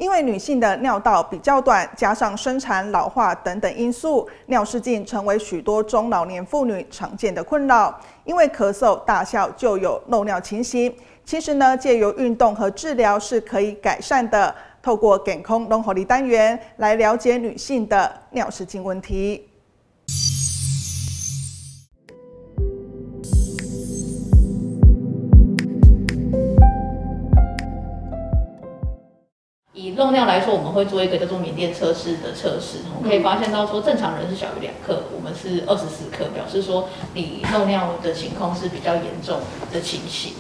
因为女性的尿道比较短，加上生产、老化等等因素，尿失禁成为许多中老年妇女常见的困扰。因为咳嗽、大笑就有漏尿情形，其实呢，借由运动和治疗是可以改善的。透过健康拢护理单元来了解女性的尿失禁问题。以漏尿来说，我们会做一个叫做缅甸测试的测试，我们可以发现到说，正常人是小于2克，我们是24克，表示说你漏尿的情况是比较严重的情形。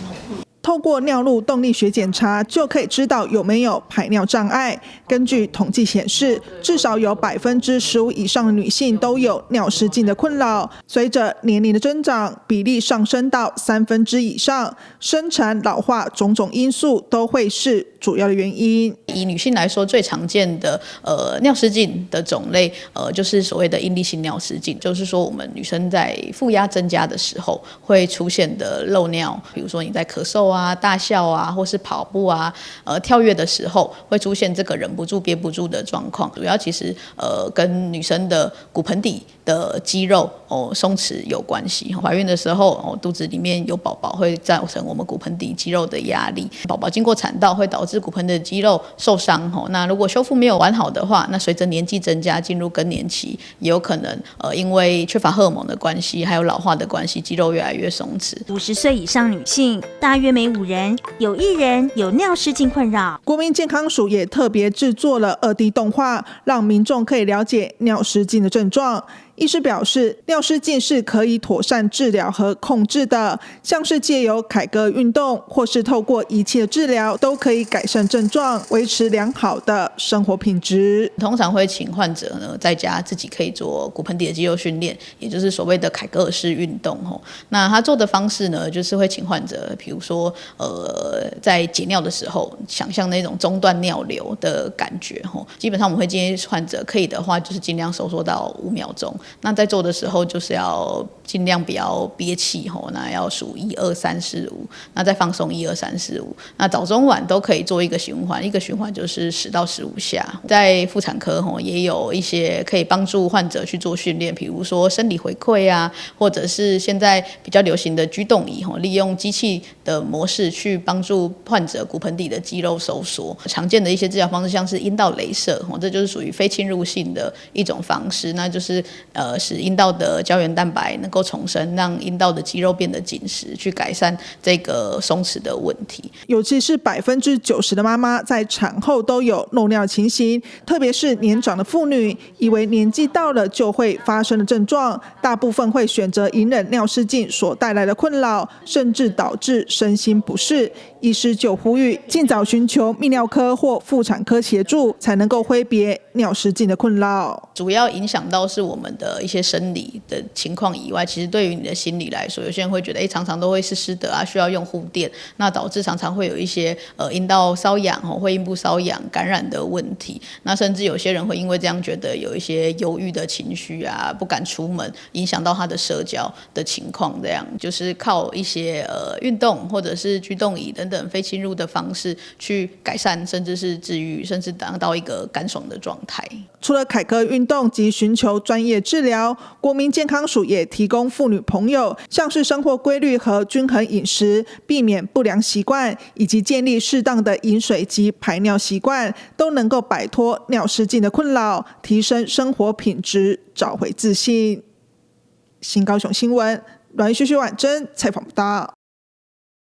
透过尿路动力学检查，就可以知道有没有排尿障碍。根据统计显示，至少有15%以上的女性都有尿失禁的困扰。随着年龄的增长，比例上升到1/3以上，生产、老化种种因素都会是主要的原因。以女性来说，最常见的尿失禁的种类，就是所谓的应力性尿失禁，就是说我们女生在负压增加的时候会出现的漏尿，比如说你在咳嗽啊、大笑啊，或是跑步啊、跳跃的时候，会出现这个忍不住、憋不住的状况。主要其实跟女生的骨盆底的肌肉松弛有关系。怀孕的时候，肚子里面有宝宝会造成我们骨盆底肌肉的压力，宝宝经过产道会导致骨盆的肌肉受伤。那如果修复没有完好的话，那随着年纪增加，进入更年期，也有可能因为缺乏荷尔蒙的关系，还有老化的关系，肌肉越来越松弛。50岁以上女性大约每5人有1人有尿失禁困扰。国民健康署也特别制作了2D 动画，让民众可以了解尿失禁的症状。医师表示，尿失禁是可以妥善治疗和控制的，像是借由凯格尔运动或是透过仪器的治疗，都可以改善症状，维持良好的生活品质。通常会请患者呢在家自己可以做骨盆底的肌肉训练，也就是所谓的凯格尔式运动。那他做的方式呢，就是会请患者，比如说在解尿的时候，想象那种中断尿流的感觉。基本上我们会建议患者可以的话，就是尽量收缩到5秒钟。那在做的时候，就是要尽量不要憋气，那要数1、2、3、4、5，那再放松1、2、3、4、5。那早中晚都可以做一个循环，一个循环就是10到15下。在妇产科也有一些可以帮助患者去做训练，比如说生理回馈啊，或者是现在比较流行的居动椅，利用机器的模式去帮助患者骨盆底的肌肉收缩。常见的一些治疗方式像是阴道雷射，这就是属于非侵入性的一种方式，那就是使阴道的胶原蛋白能够重生，让阴道的肌肉变得紧实，去改善这个松弛的问题。尤其是90%的妈妈在产后都有漏尿情形，特别是年长的妇女，以为年纪到了就会发生的症状，大部分会选择隐忍尿失禁所带来的困扰，甚至导致身心不适。医师就呼吁尽早寻求泌尿科或妇产科协助，才能够挥别尿失禁的困扰。主要影响到是我们的一些生理的情况以外，其实对于你的心理来说，有些人会觉得常常都会湿湿的啊，需要用护垫，那导致常常会有一些阴道瘙痒、会阴部瘙痒、感染的问题。那甚至有些人会因为这样觉得有一些忧郁的情绪啊，不敢出门，影响到他的社交的情况。这样就是靠一些运动或者是居动椅等等非侵入的方式去改善，甚至是治愈，甚至达到一个干爽的状态。除了凯格尔运动及寻求专业治疗，国民健康署也提供妇女朋友，像是生活规律和均衡饮食，避免不良习惯，以及建立适当的饮水及排尿习惯，都能够摆脱尿失禁的困扰，提升生活品质，找回自信。新高雄新闻阮旭婉珍采访报道。